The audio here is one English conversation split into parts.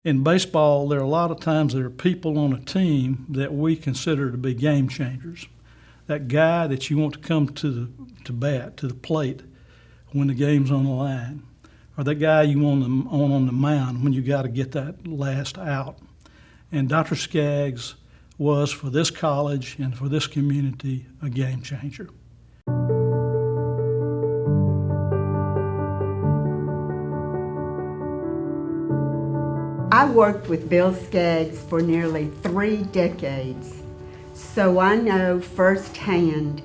In baseball, there are a lot of times there are people on a team that we consider to be game changers. That guy that you want to come to bat, to the plate, when the game's on the line, or that guy you want on the mound when you got to get that last out. And Dr. Scaggs was, for this college and for this community, a game changer. I worked with Bill Scaggs for nearly 3 decades, so I know firsthand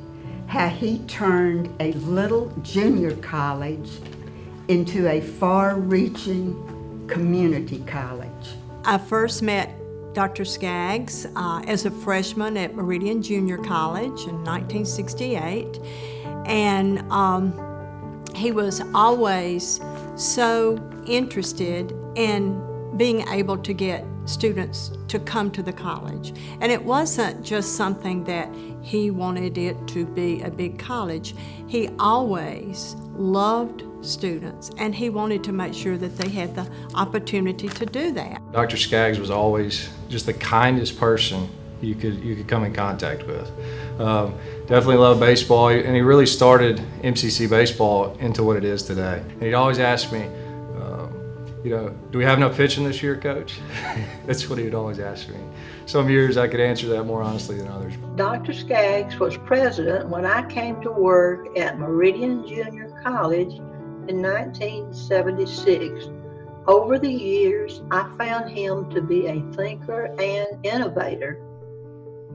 how he turned a little junior college into a far-reaching community college. I first met Dr. Scaggs as a freshman at Meridian Junior College in 1968, and he was always so interested in being able to get students to come to the college. And it wasn't just something that he wanted it to be a big college. He always loved students, and he wanted to make sure that they had the opportunity to do that. Dr. Scaggs was always just the kindest person you could come in contact with. Definitely loved baseball, and he really started MCC baseball into what it is today. And he'd always ask me, do we have enough pitching this year, Coach? That's what he would always ask me. Some years I could answer that more honestly than others. Dr. Scaggs was president when I came to work at Meridian Junior College in 1976. Over the years, I found him to be a thinker and innovator.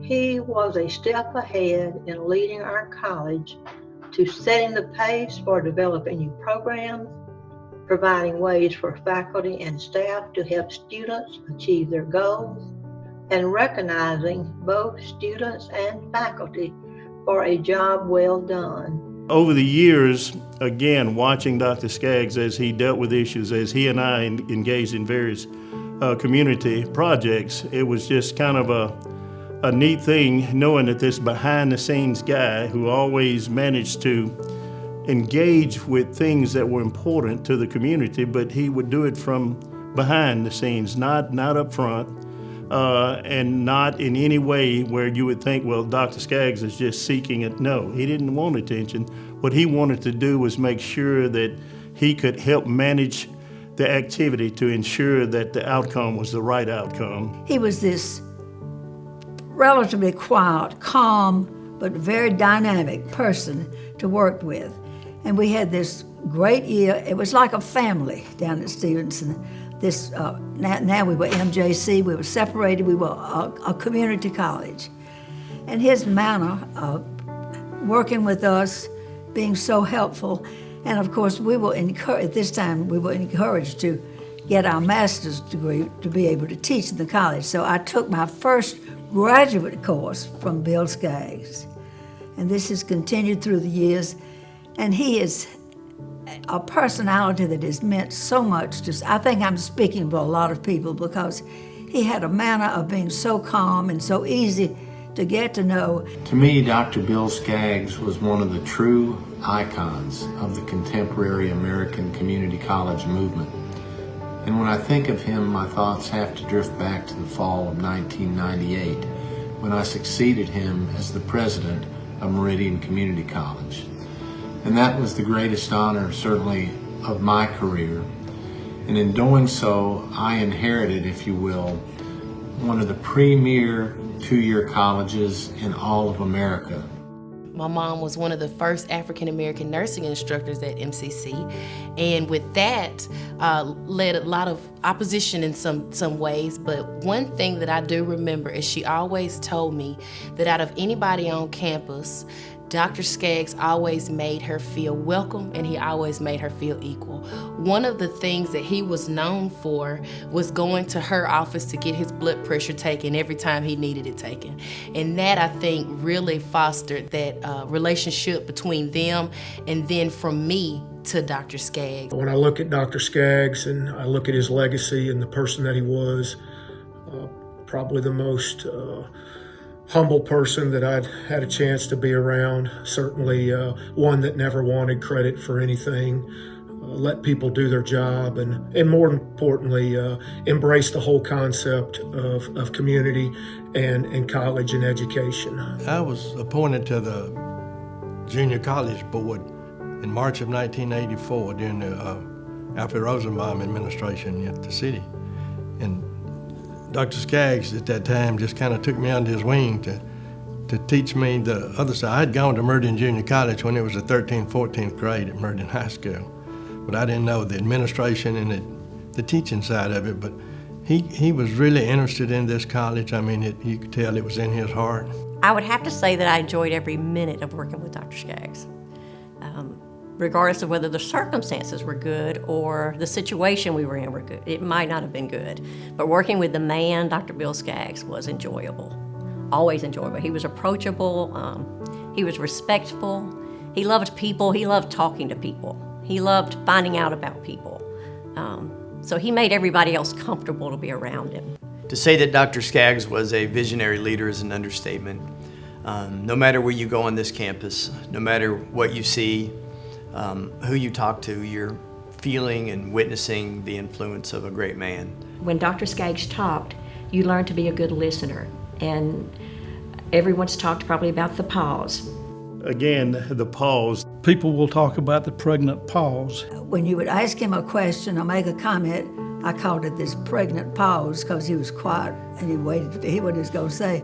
He was a step ahead in leading our college to setting the pace for developing new programs, providing ways for faculty and staff to help students achieve their goals, and recognizing both students and faculty for a job well done. Over the years, again, watching Dr. Scaggs as he dealt with issues, as he and I engaged in various community projects, it was just kind of a neat thing knowing that this behind-the-scenes guy who always managed to engage with things that were important to the community, but he would do it from behind the scenes, not up front, and not in any way where you would think, well, Dr. Scaggs is just seeking it. No, he didn't want attention. What he wanted to do was make sure that he could help manage the activity to ensure that the outcome was the right outcome. He was this relatively quiet, calm, but very dynamic person to work with. And we had this great year. It was like a family down at Stevenson. Now we were MJC, we were separated, we were a community college. And his manner of working with us, being so helpful, and of course we were encouraged, at this time we were encouraged to get our master's degree to be able to teach in the college. So I took my first graduate course from Bill Scaggs. And this has continued through the years. And he is a personality that has meant so much to, I think I'm speaking for a lot of people, because he had a manner of being so calm and so easy to get to know. To me, Dr. Bill Scaggs was one of the true icons of the contemporary American community college movement. And when I think of him, my thoughts have to drift back to the fall of 1998, when I succeeded him as the president of Meridian Community College. And that was the greatest honor, certainly, of my career. And in doing so, I inherited, if you will, one of the premier two-year colleges in all of America. My mom was one of the first African-American nursing instructors at MCC, and with that led a lot of opposition in some ways, but one thing that I do remember is she always told me that out of anybody on campus, Dr. Scaggs always made her feel welcome, and he always made her feel equal. One of the things that he was known for was going to her office to get his blood pressure taken every time he needed it taken. And that, I think, really fostered that relationship between them, and then from me to Dr. Scaggs. When I look at Dr. Scaggs and I look at his legacy and the person that he was, probably the most humble person that I'd had a chance to be around, certainly one that never wanted credit for anything, let people do their job, and more importantly, embrace the whole concept of community and college and education. I was appointed to the junior college board in March of 1984 during the Alfred Rosenbaum administration at the city. And Dr. Scaggs at that time just kind of took me under his wing to teach me the other side. I had gone to Meridian Junior College when it was the 13th, 14th grade at Meridian High School, but I didn't know the administration and the teaching side of it. But he was really interested in this college. I mean, you could tell it was in his heart. I would have to say that I enjoyed every minute of working with Dr. Scaggs. Regardless of whether the circumstances were good or the situation we were in were good. It might not have been good, but working with the man, Dr. Bill Scaggs, was enjoyable, always enjoyable. He was approachable, he was respectful, he loved people, he loved talking to people, he loved finding out about people. So he made everybody else comfortable to be around him. To say that Dr. Scaggs was a visionary leader is an understatement. No matter where you go on this campus, no matter what you see, who you talk to, you're feeling and witnessing the influence of a great man. When Dr. Scaggs talked, you learned to be a good listener, and everyone's talked probably about the pause. Again, the pause. People will talk about the pregnant pause. When you would ask him a question or make a comment, I called it this pregnant pause because he was quiet and he waited to hear what he was going to say.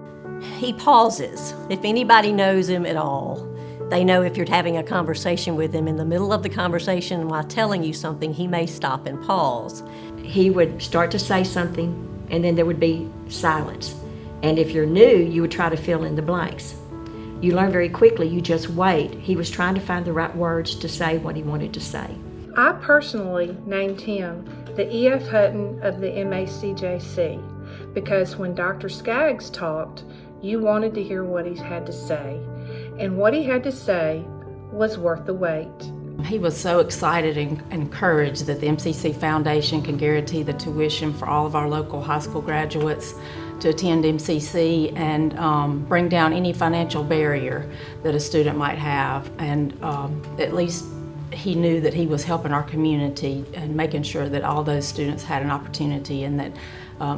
He pauses. If anybody knows him at all, they know if you're having a conversation with him, in the middle of the conversation while telling you something, he may stop and pause. He would start to say something, and then there would be silence. And if you're new, you would try to fill in the blanks. You learn very quickly, you just wait. He was trying to find the right words to say what he wanted to say. I personally named him the E.F. Hutton of the MACJC because when Dr. Scaggs talked, you wanted to hear what he had to say. And what he had to say was worth the wait. He was so excited and encouraged that the MCC Foundation can guarantee the tuition for all of our local high school graduates to attend MCC and bring down any financial barrier that a student might have. And at least he knew that he was helping our community and making sure that all those students had an opportunity and that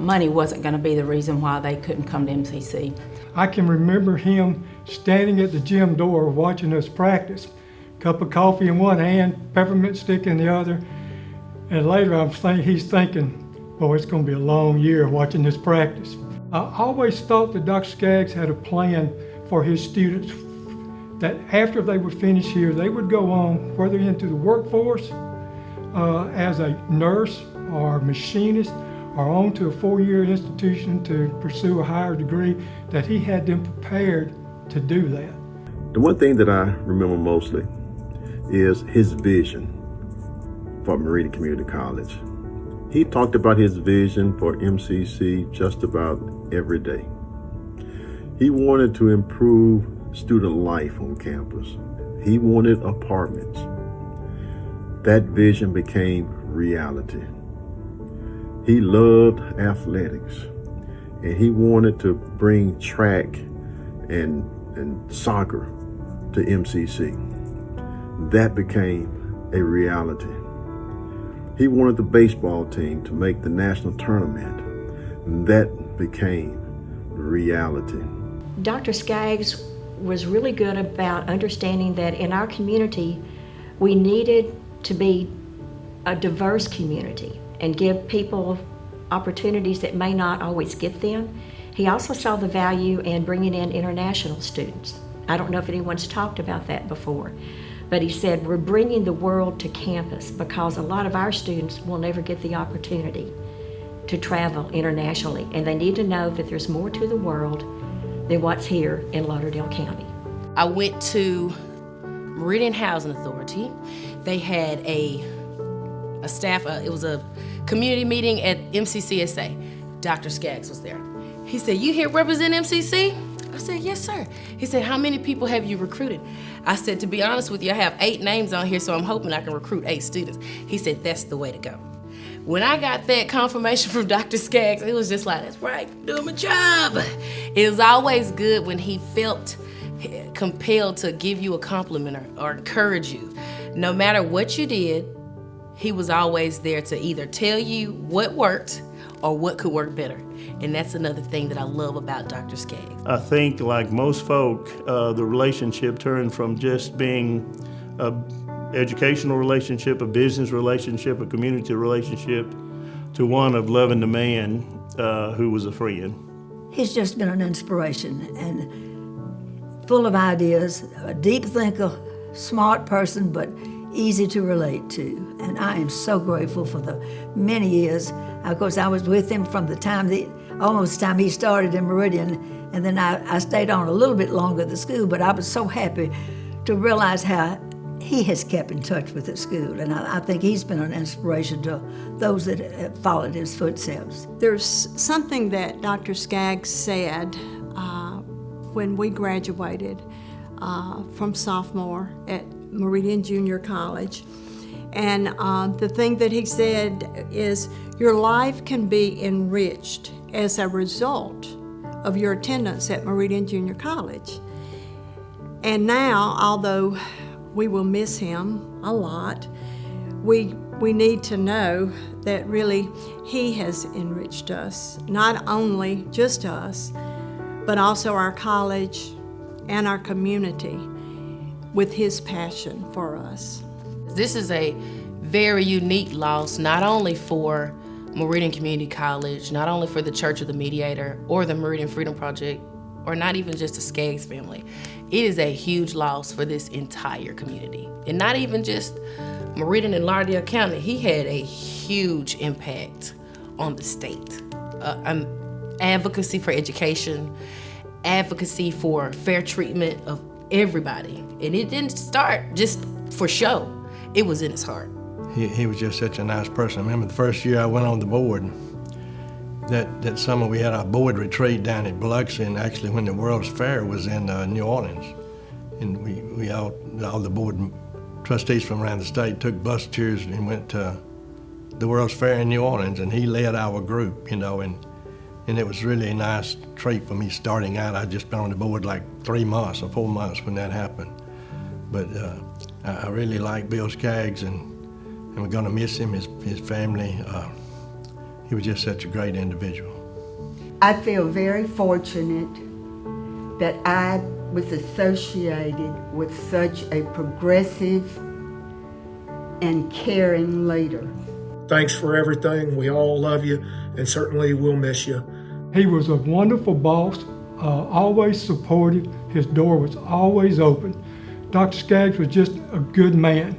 money wasn't going to be the reason why they couldn't come to MCC. I can remember him standing at the gym door watching us practice. Cup of coffee in one hand, peppermint stick in the other. And later he's thinking, boy, it's going to be a long year watching this practice. I always thought that Dr. Scaggs had a plan for his students that after they would finish here, they would go on, whether into the workforce as a nurse or machinist, or on to a 4-year institution to pursue a higher degree, that he had them prepared to do that. The one thing that I remember mostly is his vision for Meridian Community College. He talked about his vision for MCC just about every day. He wanted to improve student life on campus. He wanted apartments. That vision became reality. He loved athletics, and he wanted to bring track and soccer to MCC. That became a reality. He wanted the baseball team to make the national tournament, and that became reality. Dr. Scaggs was really good about understanding that in our community, we needed to be a diverse community and give people opportunities that may not always get them. He also saw the value in bringing in international students. I don't know if anyone's talked about that before, but he said we're bringing the world to campus because a lot of our students will never get the opportunity to travel internationally, and they need to know that there's more to the world than what's here in Lauderdale County. I went to Meridian Housing Authority. They had a staff, it was a community meeting at MCCSA. Dr. Scaggs was there. He said, "You here represent MCC?" I said, "Yes, sir." He said, "How many people have you recruited?" I said, "To be honest with you, I have 8 names on here, so I'm hoping I can recruit 8 students." He said, "That's the way to go." When I got that confirmation from Dr. Scaggs, it was just like, that's right, doing my job. It was always good when he felt compelled to give you a compliment or encourage you. No matter what you did, he was always there to either tell you what worked or what could work better. And that's another thing that I love about Dr. Scaggs. I think, like most folk, the relationship turned from just being an educational relationship, a business relationship, a community relationship, to one of loving the man who was a friend. He's just been an inspiration and full of ideas, a deep thinker, smart person, but easy to relate to. And I am so grateful for the many years. Of course, I was with him from the time, almost the time he started in Meridian, and then I stayed on a little bit longer at the school, but I was so happy to realize how he has kept in touch with the school, and I think he's been an inspiration to those that have followed his footsteps. There's something that Dr. Scaggs said when we graduated from sophomore at Meridian Junior College. And the thing that he said is, your life can be enriched as a result of your attendance at Meridian Junior College. And now, although we will miss him a lot, we need to know that really he has enriched us, not only just us, but also our college and our community with his passion for us. This is a very unique loss, not only for Meridian Community College, not only for the Church of the Mediator or the Meridian Freedom Project, or not even just the Scaggs family. It is a huge loss for this entire community. And not even just Meridian and Lauderdale County. He had a huge impact on the state. Advocacy for education, advocacy for fair treatment of everybody. And it didn't start just for show. It was in his heart. He was just such a nice person. I remember the first year I went on the board, that summer we had our board retreat down at Biloxi, and actually when the World's Fair was in New Orleans. And we all the board trustees from around the state took bus tours and went to the World's Fair in New Orleans, and he led our group, and it was really a nice treat for me starting out. I'd just been on the board like 3 months or 4 months when that happened. But I really like Bill Scaggs, and we're gonna miss him, his family. He was just such a great individual. I feel very fortunate that I was associated with such a progressive and caring leader. Thanks for everything. We all love you, and certainly we'll miss you. He was a wonderful boss, always supportive. His door was always open. Dr. Scaggs was just a good man,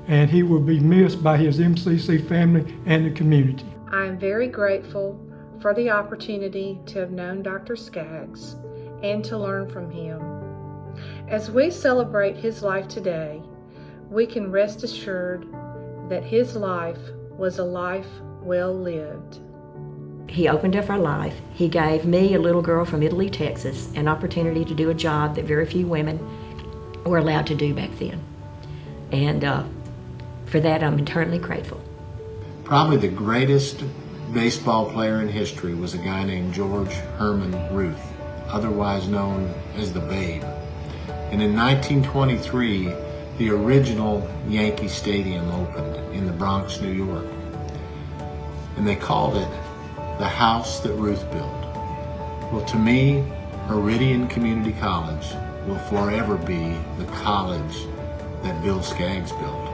and he will be missed by his MCC family and the community. I am very grateful for the opportunity to have known Dr. Scaggs and to learn from him. As we celebrate his life today, we can rest assured that his life was a life well lived. He opened up our life. He gave me, a little girl from Italy, Texas, an opportunity to do a job that very few women were allowed to do back then. And for that, I'm eternally grateful. Probably the greatest baseball player in history was a guy named George Herman Ruth, otherwise known as the Babe. And in 1923, the original Yankee Stadium opened in the Bronx, New York. And they called it the house that Ruth built. Well, to me, Meridian Community College will forever be the college that Bill Scaggs built.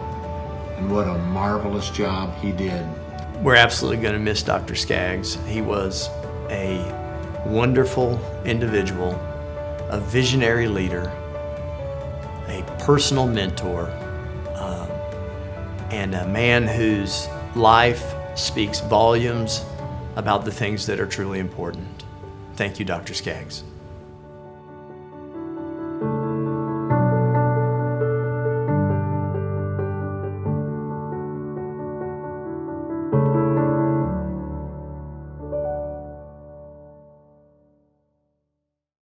And what a marvelous job he did. We're absolutely going to miss Dr. Scaggs. He was a wonderful individual, a visionary leader, a personal mentor, and a man whose life speaks volumes about the things that are truly important. Thank you, Dr. Scaggs.